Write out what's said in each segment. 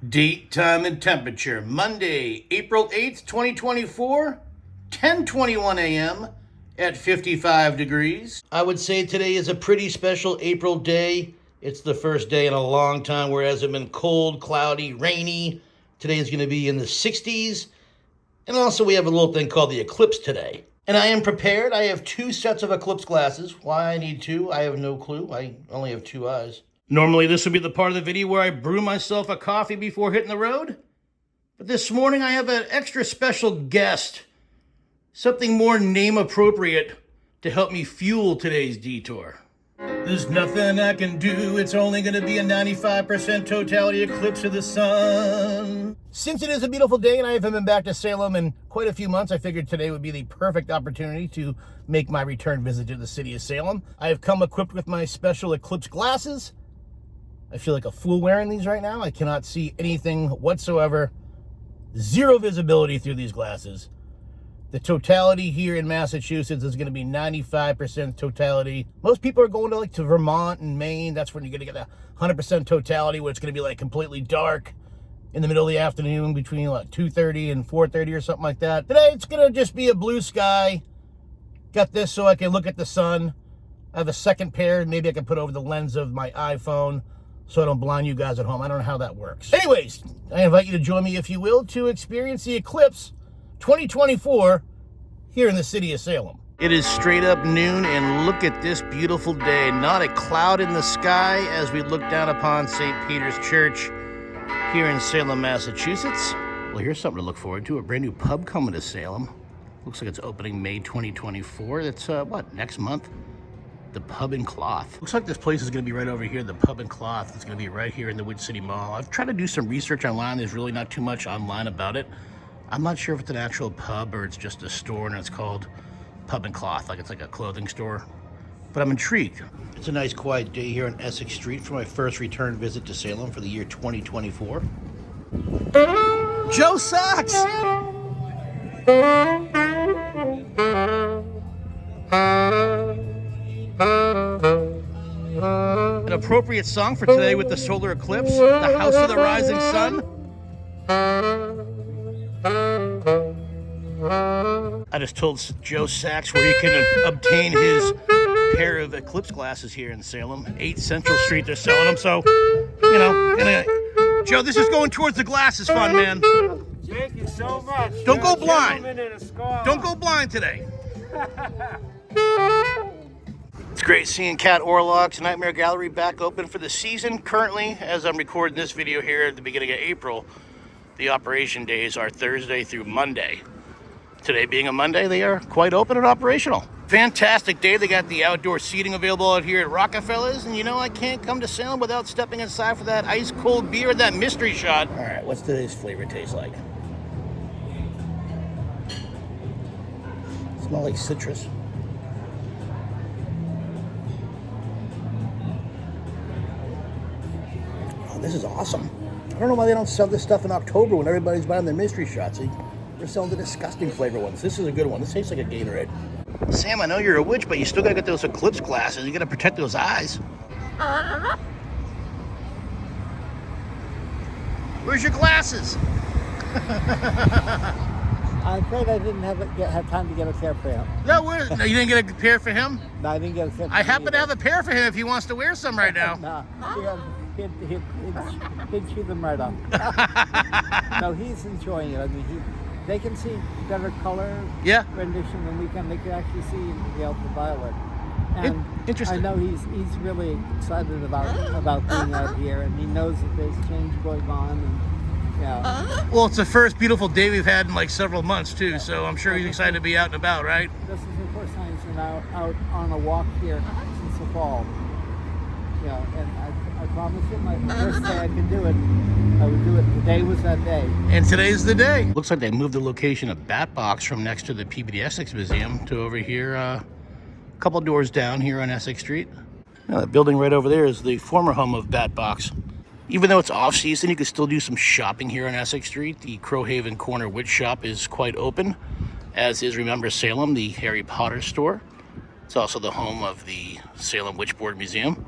Date, time, and temperature. Monday, April 8th, 2024, 10:21 a.m. at 55 degrees. I would say today is a pretty special April day. It's the first day in a long time where it hasn't been cold, cloudy, rainy. Today is going to be in the 60s. And also we have a little thing called the Eclipse today. And I am prepared. I have 2 sets of Eclipse glasses. Why I need 2, I have no clue. I only have 2 eyes. Normally this would be the part of the video where I brew myself a coffee before hitting the road. But this morning I have an extra special guest. Something more name appropriate to help me fuel today's detour. There's nothing I can do. It's only going to be a 95% totality eclipse of the sun. Since it is a beautiful day and I haven't been back to Salem in quite a few months, I figured today would be the perfect opportunity to make my return visit to the city of Salem. I have come equipped with my special eclipse glasses. I feel like a fool wearing these right now. I cannot see anything whatsoever. Zero visibility through these glasses. The totality here in Massachusetts is going to be 95% totality. Most people are going to Vermont and Maine. That's when you're going to get a 100% totality, where it's going to be like completely dark in the middle of the afternoon between like 2:30 and 4:30 or something like that. Today it's going to just be a blue sky. Got this so I can look at the sun. I have a second pair. Maybe I can put over the lens of my iPhone so I don't blind you guys at home. I don't know how that works. Anyways, I invite you to join me, if you will, to experience the Eclipse 2024 here in the city of Salem. It is straight up noon, and look at this beautiful day. Not a cloud in the sky as we look down upon St. Peter's Church here in Salem, Massachusetts. Well, here's something to look forward to. A brand new pub coming to Salem. Looks like it's opening May 2024. That's, next month? The Pub and Cloth. Looks like this place is going to be right over here. The Pub and Cloth is going to be right here in the Wood City Mall. I've tried to do some research online. There's really not too much online about it. I'm not sure if it's an actual pub or it's just a store and it's called Pub and Cloth, like it's like a clothing store. But I'm intrigued. It's a nice quiet day here on Essex Street for my first return visit to Salem for the year 2024. Joe Sachs! An appropriate song for today with the solar eclipse, the House of the Rising Sun. I just told Joe Sachs where he can obtain his pair of eclipse glasses here in Salem. 8 Central Street, they're selling them, so, Joe, this is going towards the glasses fund, man. Thank you so much. Don't go blind. Don't go blind today. It's great seeing Cat Orlock's Nightmare Gallery back open for the season. Currently, as I'm recording this video here at the beginning of April, the operation days are Thursday through Monday. Today being a Monday, they are quite open and operational. Fantastic day. They got the outdoor seating available out here at Rockefeller's. And I can't come to Salem without stepping inside for that ice cold beer, that mystery shot. All right, what's today's flavor taste like? Smell like citrus. Oh, this is awesome. I don't know why they don't sell this stuff in October when everybody's buying their mystery shots. They're selling the disgusting flavor ones. This is a good one. This tastes like a Gatorade. Sam, I know you're a witch, but you still gotta get those eclipse glasses. You gotta protect those eyes. Where's your glasses? I'm afraid I didn't have time to get a pair for him. No, you didn't get a pair for him? No, I didn't get a pair for him. I happen to have a pair for him if he wants to wear some right now. No, he'd chew them right off. No, he's enjoying it. I mean, they can see better color rendition than we can. They can actually see the ultraviolet. And interesting. I know he's really excited about being out here, and he knows that there's change going on. And, well, it's the first beautiful day we've had in like several months too, so I'm sure he's excited to be out and about, right? This is the first time he's been out on a walk here since the fall. And I promise him, the first day I can do it, I would do it. Today was that day. And today's the day. Looks like they moved the location of Bat Box from next to the PBD Essex Museum to over here, a couple doors down here on Essex Street. Now, that building right over there is the former home of Bat Box. Even though it's off-season, you can still do some shopping here on Essex Street. The Crowhaven Corner Witch Shop is quite open, as is Remember Salem, the Harry Potter store. It's also the home of the Salem Witchboard Museum.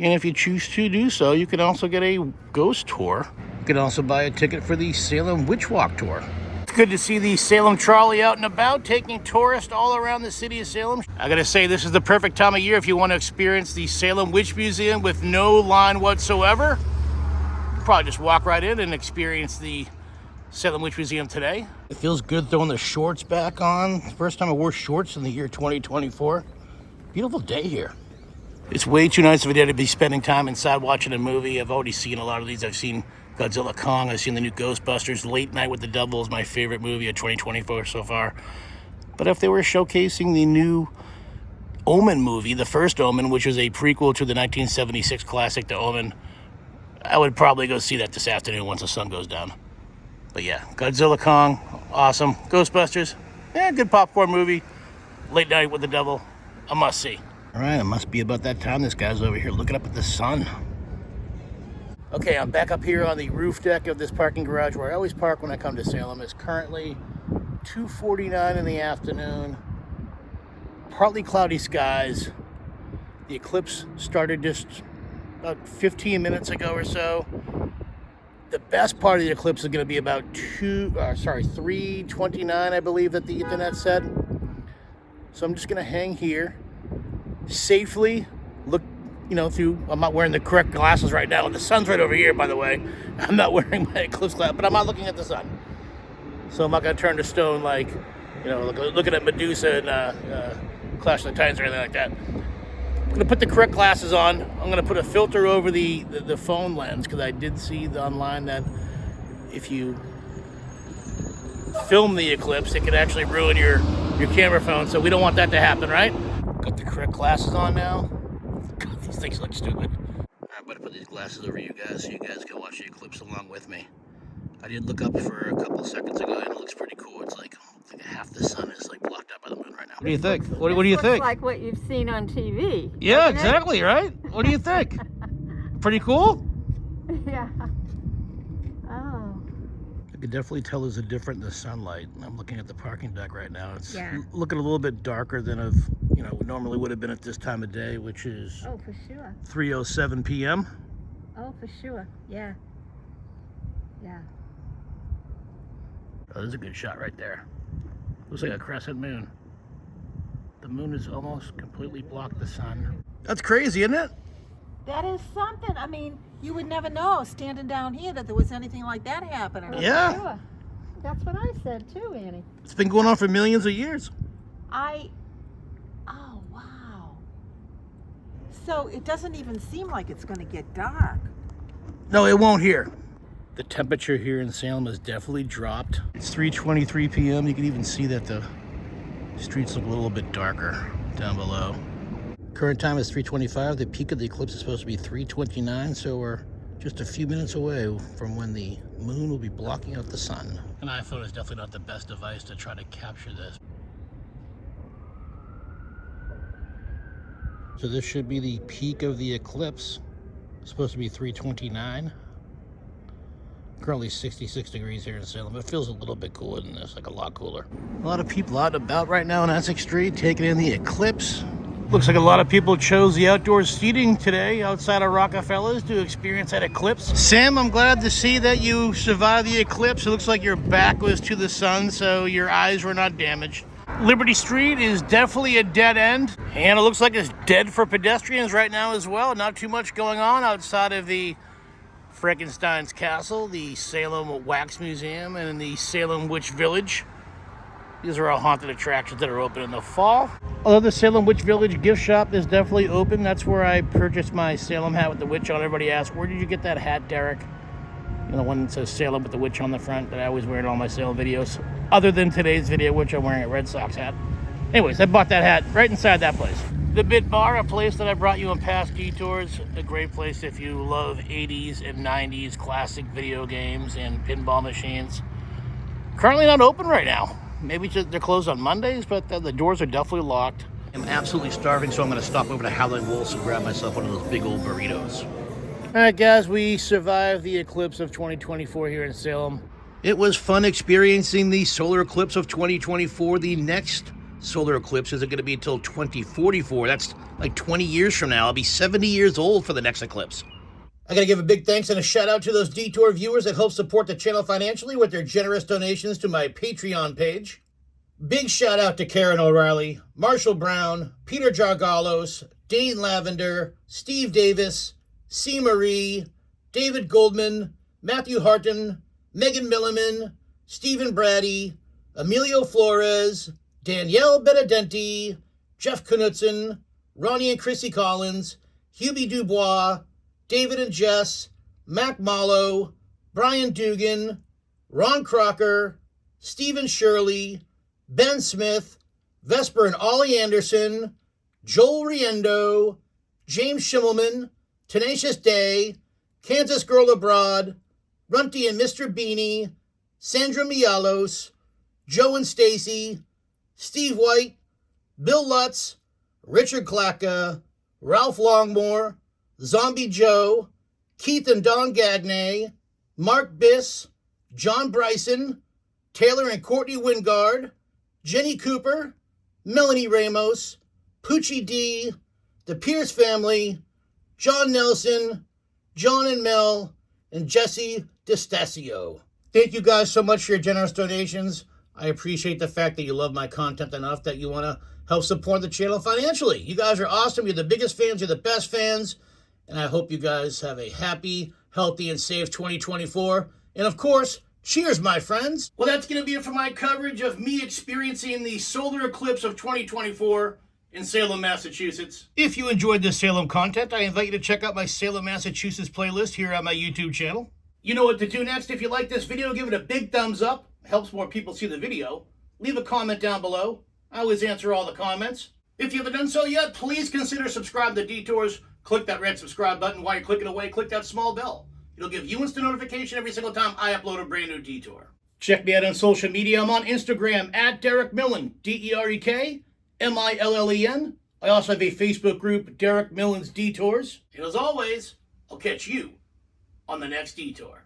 And if you choose to do so, you can also get a ghost tour You can also buy a ticket for the Salem Witch Walk Tour. It's good to see the Salem Trolley out and about, taking tourists all around the city of Salem. I gotta say, this is the perfect time of year if you want to experience the Salem Witch Museum with no line whatsoever. Probably just walk right in and experience the Salem Witch Museum today. It feels good throwing the shorts back on. First time I wore shorts in the year 2024. Beautiful day here. It's way too nice of a day to be spending time inside watching a movie. I've already seen a lot of these. I've seen Godzilla Kong. I've seen the new Ghostbusters. Late Night with the Devil is my favorite movie of 2024 so far. But if they were showcasing the new Omen movie, the first Omen, which was a prequel to the 1976 classic The Omen, I would probably go see that this afternoon once the sun goes down. But yeah, Godzilla Kong, awesome. Ghostbusters, good popcorn movie. Late Night with the Devil, a must-see. All right, it must be about that time. This guy's over here looking up at the sun. Okay, I'm back up here on the roof deck of this parking garage where I always park when I come to Salem. It's currently 2:49 in the afternoon. Partly cloudy skies. The eclipse started just about 15 minutes ago or so. The best part of the eclipse is going to be about 3:29, I believe that the internet said. So I'm just going to hang here safely, look, through. I'm not wearing the correct glasses right now, and the sun's right over here, by the way. I'm not wearing my eclipse glass, but I'm not looking at the sun. So I'm not going to turn to stone like, looking at Medusa and Clash of the Titans or anything like that. I'm going to put the correct glasses on. I'm going to put a filter over the phone lens, because I did see online that if you film the eclipse, it can actually ruin your camera phone, so we don't want that to happen, right? Got the correct glasses on now. God, these things look stupid. I'm going to put these glasses over you guys so you guys can watch the eclipse along with me. I did look up for a couple seconds ago, and it looks pretty cool. It's like half the sun is like blocked out by the moon right now. What do you think? What do you think? Like what you've seen on TV. Yeah, exactly, right? What do you think? Pretty cool? Yeah. Oh. I could definitely tell there's a difference in the sunlight. I'm looking at the parking deck right now. It's looking a little bit darker than normally would have been at this time of day, which is for sure. 3:07 p.m. Oh, for sure. Yeah. Yeah. Oh, there's a good shot right there. Looks like a crescent moon. The moon has almost completely blocked the sun. That's crazy, isn't it? That is something. I mean, you would never know standing down here that there was anything like that happening. Yeah. Sure. That's what I said too, Annie. It's been going on for millions of years. Oh, wow. So it doesn't even seem like it's going to get dark. No, it won't here. The temperature here in Salem has definitely dropped. It's 3:23 p.m. You can even see that the streets look a little bit darker down below. Current time is 3:25. The peak of the eclipse is supposed to be 3:29, so we're just a few minutes away from when the moon will be blocking out the sun. An iPhone is definitely not the best device to try to capture this. So this should be the peak of the eclipse. It's supposed to be 3:29. Currently 66 degrees here in Salem. It feels a little bit cooler than this, like a lot cooler. A lot of people out and about right now on Essex Street taking in the eclipse. Looks like a lot of people chose the outdoor seating today outside of Rockefeller's to experience that eclipse. Sam, I'm glad to see that you survived the eclipse. It looks like your back was to the sun, so your eyes were not damaged. Liberty Street is definitely a dead end, and it looks like it's dead for pedestrians right now as well. Not too much going on outside of the Frankenstein's Castle, the Salem Wax Museum, and the Salem Witch Village. These are all haunted attractions that are open in the fall. Although the Salem Witch Village gift shop is definitely open. That's where I purchased my Salem hat with the witch on. Everybody asks, where did you get that hat, Derek? The one that says Salem with the witch on the front that I always wear in all my Salem videos. Other than today's video, which I'm wearing a Red Sox hat. Anyways, I bought that hat right inside that place. The Bit Bar, a place that I brought you on past detours. A great place if you love 80s and 90s classic video games and pinball machines. Currently not open right now. Maybe they're closed on Mondays, but the doors are definitely locked. I'm absolutely starving, so I'm going to stop over to Howlin' Wolf's and grab myself one of those big old burritos. All right, guys, we survived the eclipse of 2024 here in Salem. It was fun experiencing the solar eclipse of 2024. The next solar eclipse isn't going to be until 2044. That's like 20 years from now. I'll be 70 years old for the next eclipse. I got to give a big thanks and a shout out to those Detour viewers that help support the channel financially with their generous donations to my Patreon page. Big shout out to Karen O'Reilly, Marshall Brown, Peter Jargalos, Dane Lavender, Steve Davis, C. Marie, David Goldman, Matthew Harton, Megan Milliman, Stephen Brady, Emilio Flores, Danielle Benedenti, Jeff Knudsen, Ronnie and Chrissy Collins, Hubie Dubois, David and Jess, Mac Mallow, Brian Dugan, Ron Crocker, Stephen Shirley, Ben Smith, Vesper and Ollie Anderson, Joel Riendo, James Schimmelman, Tenacious Day, Kansas Girl Abroad, Runty and Mr. Beanie, Sandra Mialos, Joe and Stacy, Steve White, Bill Lutz, Richard Klacka, Ralph Longmore, Zombie Joe, Keith and Don Gagne, Mark Biss, John Bryson, Taylor and Courtney Wingard, Jenny Cooper, Melanie Ramos, Poochie D, the Pierce family, John Nelson, John and Mel, and Jesse DeStasio. Thank you guys so much for your generous donations. I appreciate the fact that you love my content enough that you want to help support the channel financially. You guys are awesome. You're the biggest fans. You're the best fans. And I hope you guys have a happy, healthy, and safe 2024. And of course, cheers, my friends. Well, that's going to be it for my coverage of me experiencing the solar eclipse of 2024 in Salem, Massachusetts. If you enjoyed this Salem content, I invite you to check out my Salem, Massachusetts playlist here on my YouTube channel. You know what to do next. If you like this video, give it a big thumbs up. Helps more people see the video. Leave a comment down below. I always answer all the comments. If you haven't done so yet, please consider subscribing to Detours. Click that red subscribe button. While you're clicking away, click that small bell. It'll give you instant notification every single time I upload a brand new Detour. Check me out on social media. I'm on Instagram at Derek Millen, DerekMillen. I also have a Facebook group, Derek Millen's Detours. And as always, I'll catch you on the next Detour.